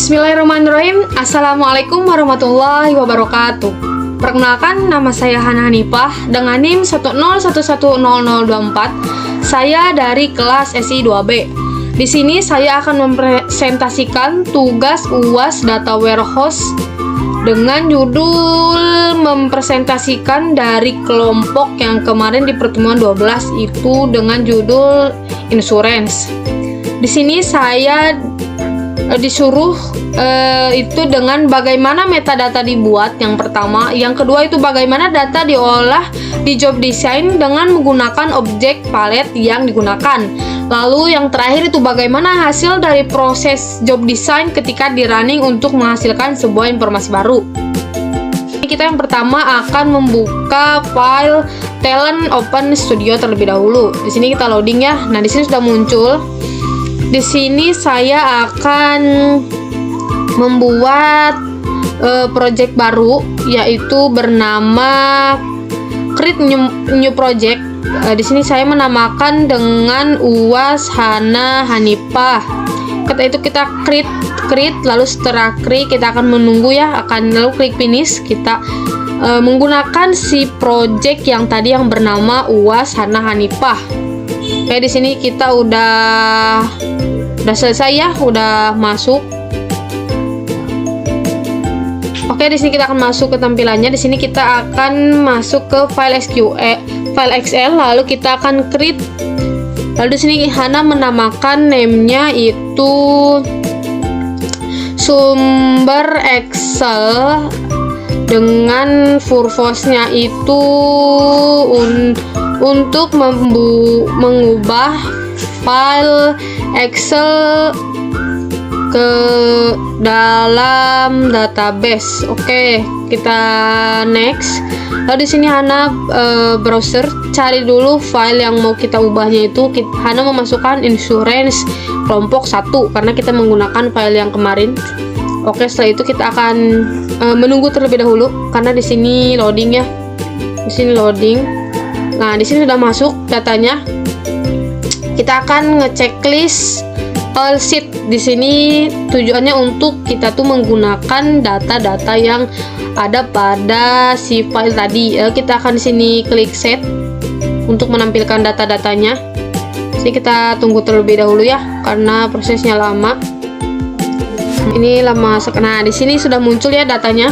Bismillahirrahmanirrahim. Assalamualaikum warahmatullahi wabarakatuh. Perkenalkan, nama saya Hana Hanifah dengan NIM 101100024. Saya dari kelas SI 2B. Di sini saya akan mempresentasikan tugas UAS Data Warehouse dengan judul mempresentasikan dari kelompok yang kemarin di pertemuan 12 itu dengan judul insurance. Di sini saya disuruh itu dengan bagaimana metadata dibuat yang pertama, yang kedua itu bagaimana data diolah di job design dengan menggunakan objek palet yang digunakan, lalu yang terakhir itu bagaimana hasil dari proses job design ketika di running untuk menghasilkan sebuah informasi baru. Kita yang pertama akan membuka file Talent Open Studio terlebih dahulu. Di sini kita loading ya. Nah, di sini sudah muncul. Di sini saya akan membuat project baru, yaitu bernama Create New Project. Di sini saya menamakan dengan UAS Hana Hanifah. Ketika itu kita create, lalu setelah create kita akan menunggu ya, lalu klik finish. Kita menggunakan si project yang tadi yang bernama UAS Hana Hanifah. Oke, di sini kita udah selesai ya, udah masuk. Oke, di sini kita akan masuk ke tampilannya. Di sini kita akan masuk ke file file Excel, lalu kita akan create. Lalu di sini Hana menamakan name-nya itu sumber Excel dengan purpose-nya itu untuk mengubah file Excel ke dalam database. Oke, kita next. Lalu di sini Hana browser, cari dulu file yang mau kita ubahnya itu. Hana memasukkan insurance kelompok 1 karena kita menggunakan file yang kemarin. Oke, setelah itu kita akan menunggu terlebih dahulu karena di sini loading ya. Di sini loading. Nah, di sini sudah masuk datanya. Kita akan ngechecklist all sheet. Di sini tujuannya untuk kita tuh menggunakan data-data yang ada pada si file tadi. Kita akan di sini klik set untuk menampilkan data-datanya. Jadi kita tunggu terlebih dahulu ya karena prosesnya lama. Ini lama. Nah, di sini sudah muncul ya datanya.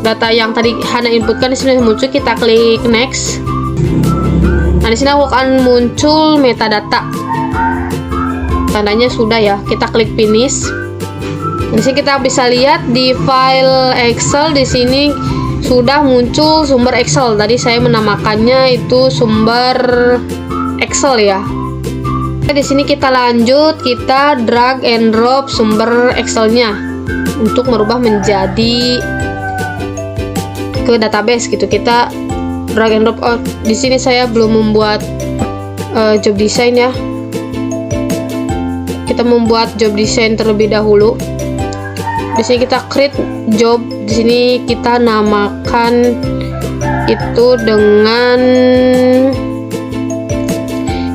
Data yang tadi Hana inputkan di sini sudah muncul. Kita klik next. Nah, di sini akan muncul metadata. Tandanya sudah ya. Kita klik finish. Di sini kita bisa lihat di file Excel di sini sudah muncul sumber Excel. Tadi saya menamakannya itu sumber Excel ya. Di sini kita lanjut, kita drag and drop sumber Excel-nya untuk merubah menjadi ke database gitu. Kita drag and drop. Oh, di sini saya belum membuat job design ya. Kita membuat job design terlebih dahulu. Di sini kita create job. Di sini kita namakan itu dengan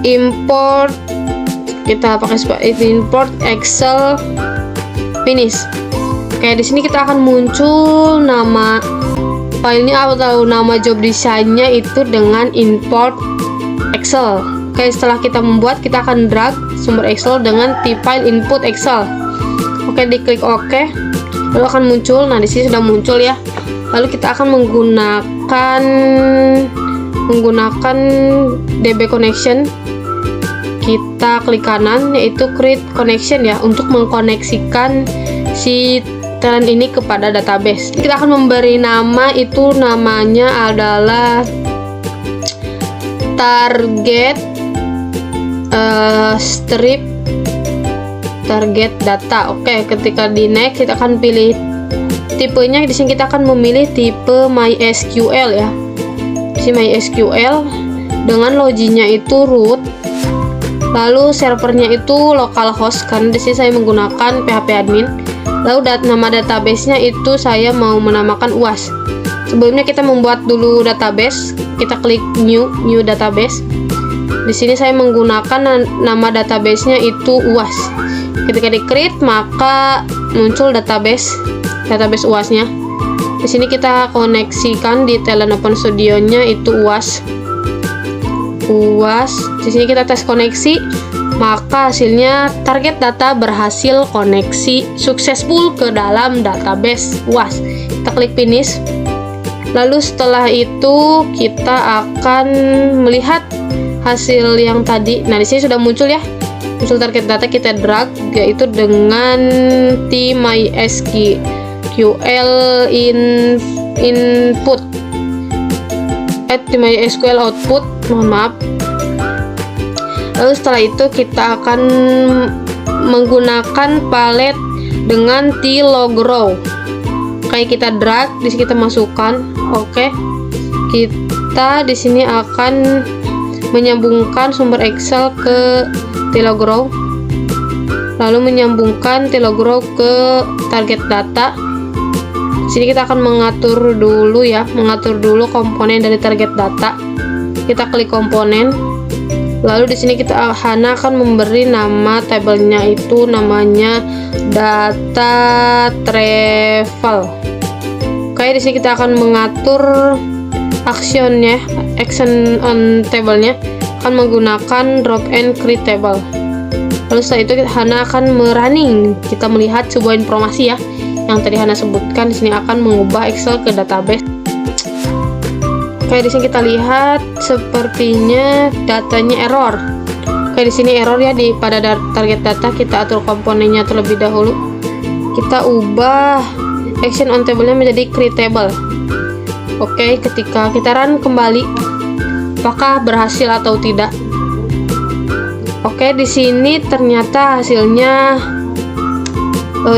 import. Kita pakai import Excel finish. Oke, di sini kita akan muncul nama filenya atau nama job desainnya itu dengan import Excel. Oke, setelah kita membuat, kita akan drag sumber Excel dengan file input Excel. Oke, diklik OK, lalu akan muncul. Nah, di sini sudah muncul ya. Lalu kita akan menggunakan DB connection. Kita klik kanan yaitu create connection ya untuk mengkoneksikan si talent ini kepada database. Kita akan memberi nama, itu namanya adalah target strip target data. Oke, ketika di next kita akan pilih tipenya. Di sini kita akan memilih tipe MySQL ya. Si MySQL dengan loginnya itu root. Lalu servernya itu localhost karena di sini saya menggunakan PHP admin. Lalu nama databasenya itu saya mau menamakan UAS. Sebelumnya kita membuat dulu database. Kita klik new database. Di sini saya menggunakan nama databasenya itu UAS. Ketika di create maka muncul database UAS-nya. Di sini kita koneksikan di Talent Open Studio-nya itu UAS. Di sini kita tes koneksi, maka hasilnya target data berhasil koneksi successful ke dalam database UAS. Kita klik finish. Lalu setelah itu kita akan melihat hasil yang tadi. Nah, di sini sudah muncul ya. Muncul target data, kita drag yaitu dengan TMySQL input TMySQL output, mohon maaf. Lalu setelah itu kita akan menggunakan palet dengan TLogRow. Kayak kita drag, di sini kita masukkan. Oke. Kita di sini akan menyambungkan sumber Excel ke TLogRow. Lalu menyambungkan TLogRow ke target data. Di sini kita akan mengatur dulu komponen dari target data. Kita klik komponen. Lalu di sini Hana akan memberi nama tabelnya itu namanya data travel. Oke, di sini kita akan mengatur action on tabelnya akan menggunakan drop and create table. Lalu setelah itu Hana akan merunning. Kita melihat sebuah informasi ya yang tadi Hana sebutkan. Di sini akan mengubah Excel ke database. Oke, di sini kita lihat sepertinya datanya error. Oke, di sini error ya pada target data. Kita atur komponennya terlebih dahulu. Kita ubah action on table-nya menjadi create table. Oke, ketika kita run kembali, apakah berhasil atau tidak? Oke, di sini ternyata hasilnya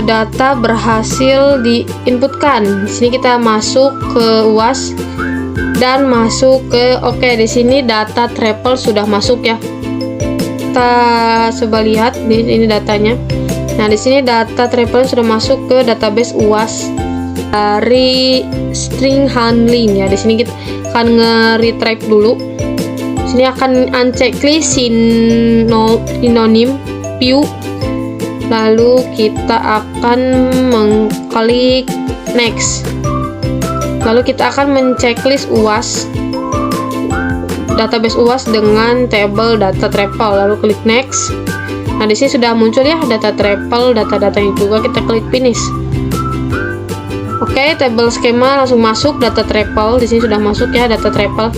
data berhasil diinputkan. Di sini kita masuk ke UAS dan masuk ke di sini data travel sudah masuk ya. Kita coba lihat di sini datanya. Nah, di sini data travel sudah masuk ke database UAS dari string handling ya. Di sini kita akan nge-retrieve dulu. Di sini akan unchecklist synonym view. Lalu kita akan mengklik next. Lalu kita akan menceklis UAS, database UAS dengan table data travel. Lalu klik next. Nah, di sini sudah muncul ya data travel, data-datanya juga. Kita klik finish. Oke, table skema langsung masuk data travel. Di sini sudah masuk ya data travel.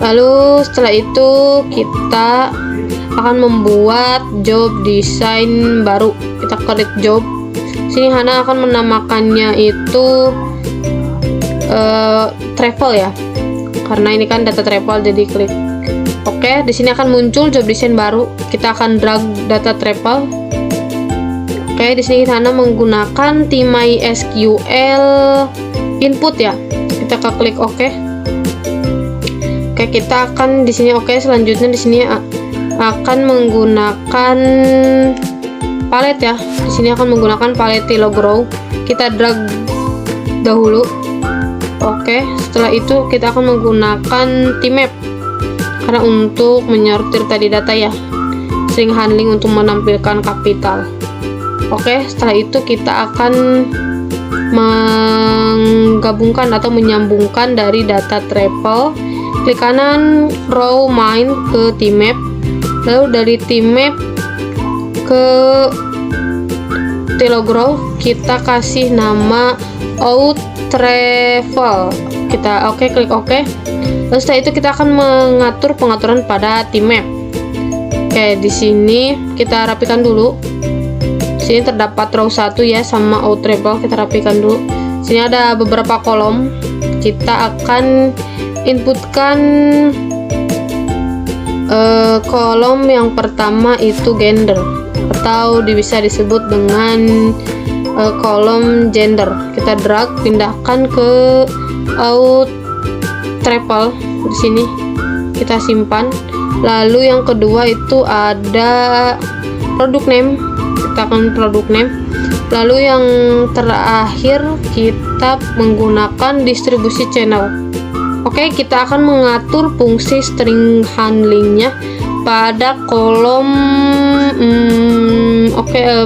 Lalu setelah itu kita akan membuat job design baru. Kita klik job. Sini Hana akan menamakannya itu travel ya, karena ini kan data travel, jadi klik oke. Di sini akan muncul job design baru. Kita akan drag data travel. Oke, di sini Hana menggunakan TMySQL input ya. Kita klik oke. Oke, kita akan di sini selanjutnya di sini akan menggunakan palet ya. Di sini akan menggunakan palet TLogRow. Kita drag dahulu. Oke, setelah itu kita akan menggunakan tmap karena untuk menyortir tadi data ya. String handling untuk menampilkan kapital. Oke, setelah itu kita akan menggabungkan atau menyambungkan dari data travel. Klik kanan row main ke tmap. Lalu dari tmap ke TLogRow kita kasih nama out travel. Kita klik oke. Lalu setelah itu kita akan mengatur pengaturan pada tmap. Oke, di sini kita rapikan dulu. Di sini terdapat row 1 ya sama out travel. Kita rapikan dulu. Di sini ada beberapa kolom. Kita akan inputkan kolom yang pertama itu gender, atau bisa disebut dengan kolom gender. Kita drag, pindahkan ke out travel. Di sini kita simpan. Lalu yang kedua itu ada product name. Kita akan product name. Lalu yang terakhir kita menggunakan distribusi channel. Oke, kita akan mengatur fungsi string handlingnya pada kolom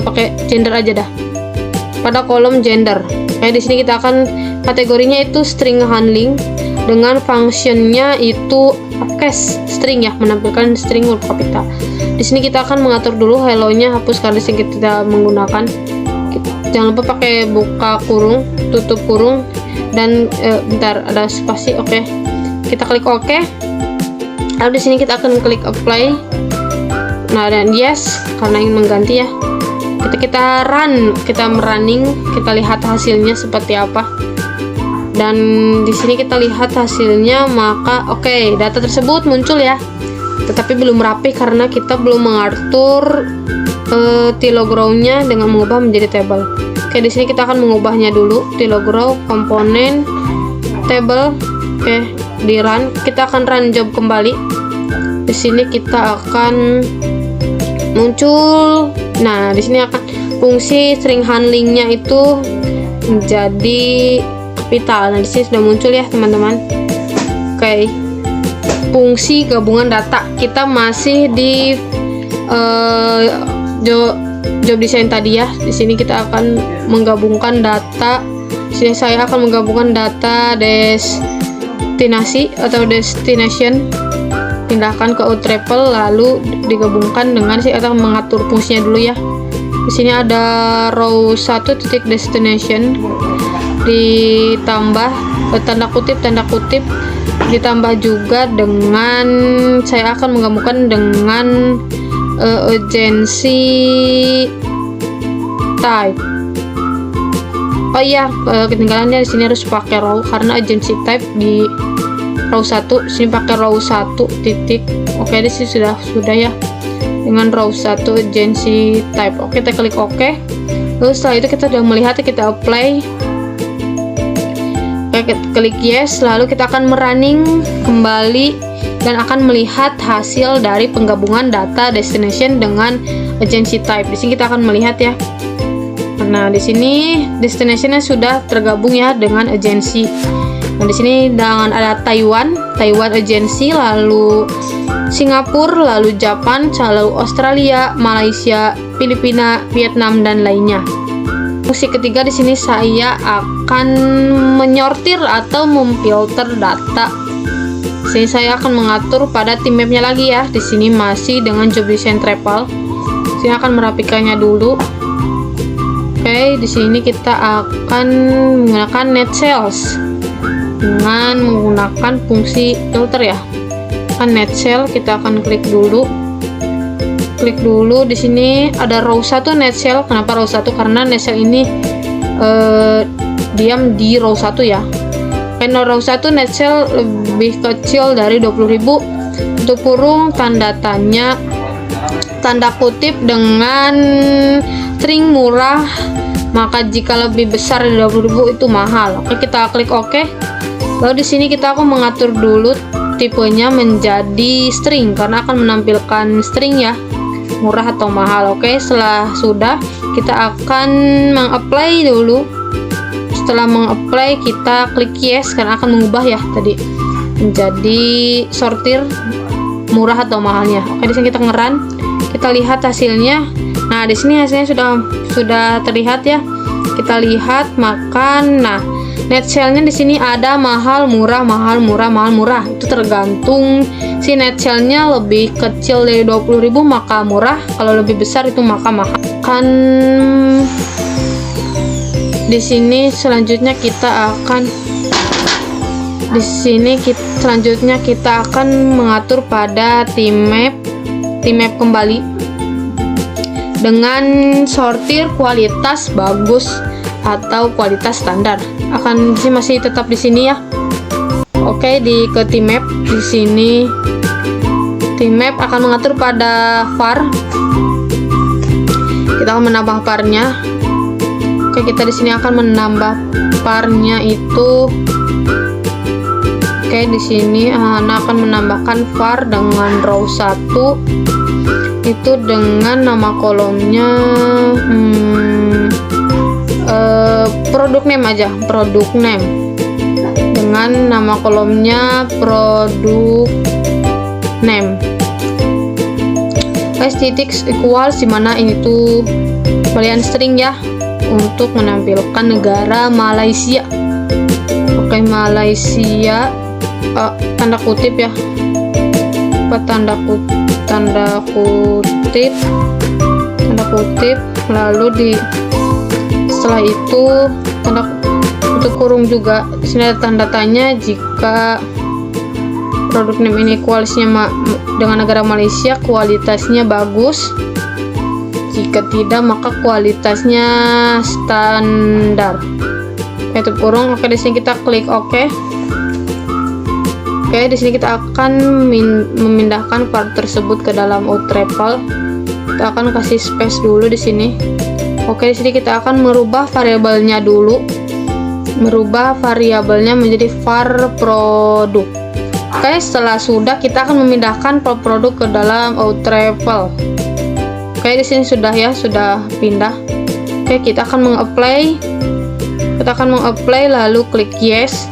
pakai gender aja dah. Pada kolom gender. Di sini kita akan kategorinya itu string handling dengan functionnya itu uppercase string ya, menampilkan string huruf kapital. Di sini kita akan mengatur dulu hello-nya, hapuskan string kita menggunakan. Jangan lupa pakai buka kurung, tutup kurung, dan bentar ada spasi. Kita klik OK. Lalu di sini kita akan klik apply. Nah, dan yes karena ingin mengganti ya. Kita running, kita lihat hasilnya seperti apa. Dan di sini kita lihat hasilnya, maka data tersebut muncul ya. Tetapi belum rapi karena kita belum mengatur TiloGrow-nya dengan mengubah menjadi table. Di sini kita akan mengubahnya dulu. TiloGrow komponen table. Di run, kita akan run job kembali. Di sini kita akan muncul. Nah, di sini akan fungsi string handlingnya itu menjadi kapital. Nah, di sini sudah muncul ya teman-teman. Fungsi gabungan data, kita masih di job design tadi ya. Di sini kita akan menggabungkan data. Di sini saya akan menggabungkan data destinasi atau destination, pindahkan ke outriple, lalu digabungkan dengan atau mengatur fungsinya dulu ya. Di sini ada row 1 titik destination ditambah tanda kutip ditambah juga dengan saya akan menggabungkan dengan urgency type. Ketinggalannya di sini harus pakai row karena urgency type di row 1. Sini pakai row 1 titik. Di sini sudah ya dengan row 1 urgency type. Kita klik OK. Lalu setelah itu kita sudah melihat, kita apply. Klik yes, lalu kita akan merunning kembali dan akan melihat hasil dari penggabungan data destination dengan urgency type. Di sini kita akan melihat ya. Nah, di sini destinationnya sudah tergabung ya dengan urgency. Nah, di sini dengan ada Taiwan urgency, lalu Singapura, lalu Japan, lalu Australia, Malaysia, Filipina, Vietnam, dan lainnya. Fungsi ketiga di sini saya akan menyortir atau memfilter data. Di sini saya akan mengatur pada tim mapnya lagi ya. Di sini masih dengan job design travel. Di sini akan merapikannya dulu. Di sini kita akan menggunakan net cells dengan menggunakan fungsi filter ya. Net cell, kita akan klik dulu. Di sini ada row 1 net cell. Kenapa row 1? Karena net cell ini diam di row 1 ya. Karena row 1 net cell lebih kecil dari 20.000. Untuk kurung tanda kutip dengan string murah, maka jika lebih besar dari 20.000 itu mahal. Kita klik OK. Lalu di sini kita akan mengatur dulu tipenya menjadi string karena akan menampilkan string ya, murah atau mahal. Setelah sudah, kita akan mengapply dulu. Setelah mengapply, kita klik yes karena akan mengubah ya tadi menjadi sortir murah atau mahalnya. Di sini kita ngeran, kita lihat hasilnya. Nah, di sini hasilnya sudah terlihat ya. Kita lihat nah net cell-nya di sini ada mahal, murah, mahal, murah, mahal, murah. Itu tergantung si net cell-nya lebih kecil dari 20.000 maka murah, kalau lebih besar itu maka mahal. Di sini selanjutnya kita akan mengatur pada tim map kembali dengan sortir kualitas bagus atau kualitas standar. Masih tetap di sini ya. Ke tim map. Di sini tim map akan mengatur pada var. Kita akan menambah var-nya. Kita di sini akan menambah var-nya itu. Di sini Hana akan menambahkan var dengan row 1 itu dengan nama kolomnya produk name aja, produk name, dengan nama kolomnya produk name. guys. Titik equals dimana ini tuh boolean string ya, untuk menampilkan negara Malaysia. Oke, Malaysia, tanda kutip ya, tanda kutip, lalu setelah itu tanda tutup kurung juga. Di sini ada tanda tanya jika produk name ini kualitasnya dengan negara Malaysia, kualitasnya bagus. Jika tidak, maka kualitasnya standar. Tutup kurung. Oke, di sini kita klik OK. Oke, di sini kita akan memindahkan file tersebut ke dalam Outrapel. Kita akan kasih space dulu di sini. Oke, di sini kita akan merubah variabelnya dulu. Merubah variabelnya menjadi var produk. Oke, setelah sudah, kita akan memindahkan file produk ke dalam Outrapel. Oke, di sini sudah ya, sudah pindah. Oke, kita akan mengapply. Lalu klik yes.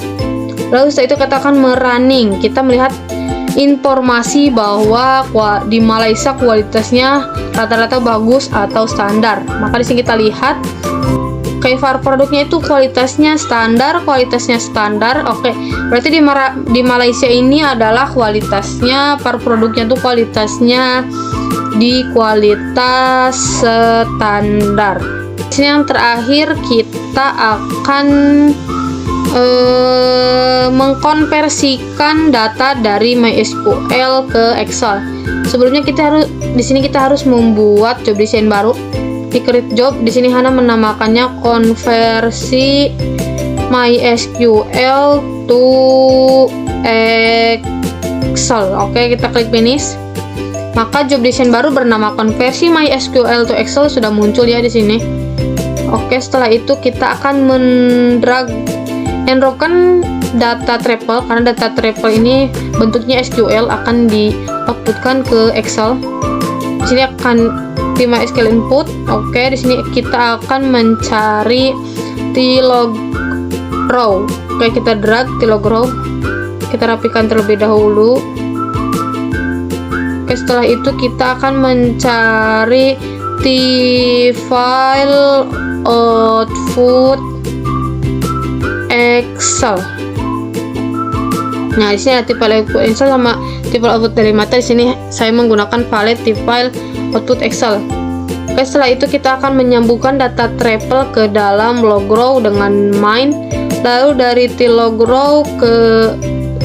Lalu setelah itu kita akan merunning. Kita melihat informasi bahwa di Malaysia kualitasnya rata-rata bagus atau standar. Maka di sini kita lihat kayak var produknya itu kualitasnya standar. Oke, berarti di Malaysia ini adalah kualitasnya, var produknya tuh kualitasnya di kualitas standar. Di sini yang terakhir kita akan mengkonversikan data dari MySQL ke Excel. Sebelumnya di sini kita harus membuat job design baru. Di create job, di sini Hana menamakannya konversi MySQL to Excel. Oke, kita klik finish. Maka job design baru bernama konversi MySQL to Excel sudah muncul ya di sini. Oke, setelah itu kita akan mendrag and dropkan data trapel, karena data trapel ini bentuknya SQL, akan di-outputkan ke Excel. Di sini akan di MySQL input. Oke, di sini kita akan mencari T-log row. Oke, kita drag T-log row. Kita rapikan terlebih dahulu. Oke, setelah itu kita akan mencari T-file output Excel. Nah, di sini ada file output Excel sama file output dari mata. Di sini saya menggunakan file file output Excel. Oke, setelah itu kita akan menyambungkan data trapel ke dalam log row dengan main, lalu dari T-log row ke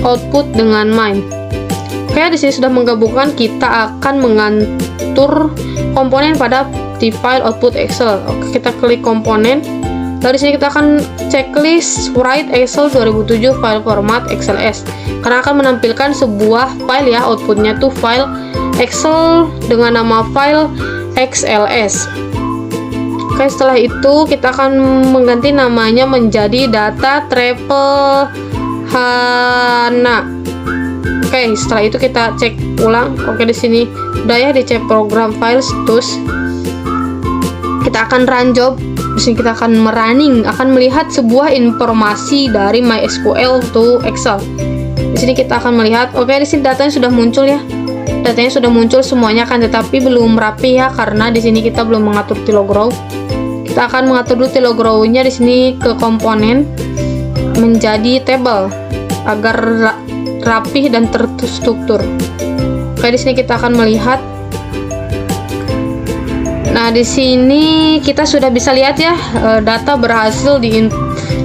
output dengan main. Oke, di sini sudah menggabungkan. Kita akan mengatur komponen pada file output Excel. Oke, kita klik komponen. Lalu di sini kita akan checklist write Excel 2007 file format XLS, karena akan menampilkan sebuah file ya, outputnya tuh file Excel dengan nama file XLS. Oke, setelah itu kita akan mengganti namanya menjadi data trapel Hana. Oke, setelah itu kita cek ulang. Oke, di sini udah ya, dicek program files. Terus kita akan run job. Di sini kita akan merunning, akan melihat sebuah informasi dari MySQL to Excel. Di sini kita akan melihat, oke, di sini datanya sudah muncul ya. Datanya sudah muncul semuanya kan, tetapi belum rapi ya, karena di sini kita belum mengatur T-log row. Kita akan mengatur dulu T-log row-nya di sini ke komponen menjadi table agar rapih dan terstruktur. Oke, di sini kita akan melihat. Nah, di sini kita sudah bisa lihat ya, data berhasil di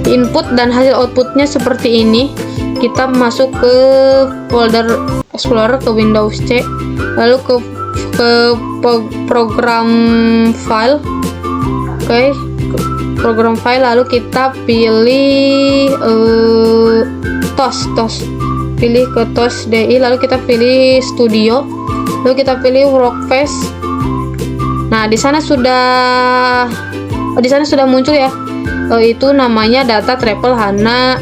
input dan hasil outputnya seperti ini. Kita masuk ke folder Explorer, ke Windows C, lalu ke program file. Oke, program file, lalu kita pilih TOS, pilih ke TOS DI, lalu kita pilih Studio, lalu kita pilih Workspace. Nah, di sana sudah muncul ya. Itu namanya data trapel Hana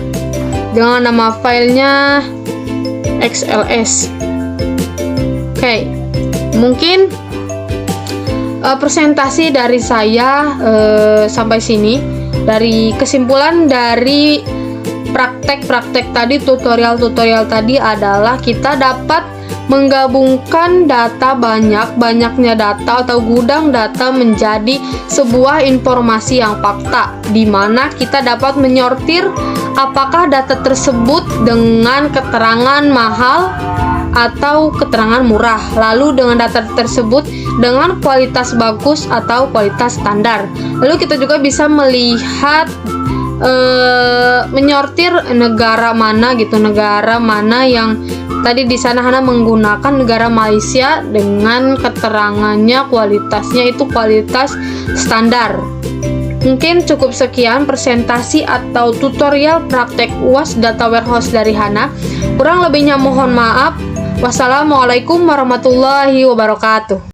dengan nama filenya XLS. Oke, mungkin presentasi dari saya sampai sini. Dari kesimpulan dari praktek tadi, tutorial tadi adalah kita dapat menggabungkan data banyaknya data atau gudang data menjadi sebuah informasi yang fakta, di mana kita dapat menyortir apakah data tersebut dengan keterangan mahal atau keterangan murah, lalu dengan data tersebut dengan kualitas bagus atau kualitas standar. Lalu kita juga bisa melihat menyortir negara mana yang tadi di sana Hana menggunakan negara Malaysia dengan keterangannya kualitasnya itu kualitas standar. Mungkin cukup sekian presentasi atau tutorial praktek UAS Data Warehouse dari Hana. Kurang lebihnya mohon maaf. Wassalamualaikum warahmatullahi wabarakatuh.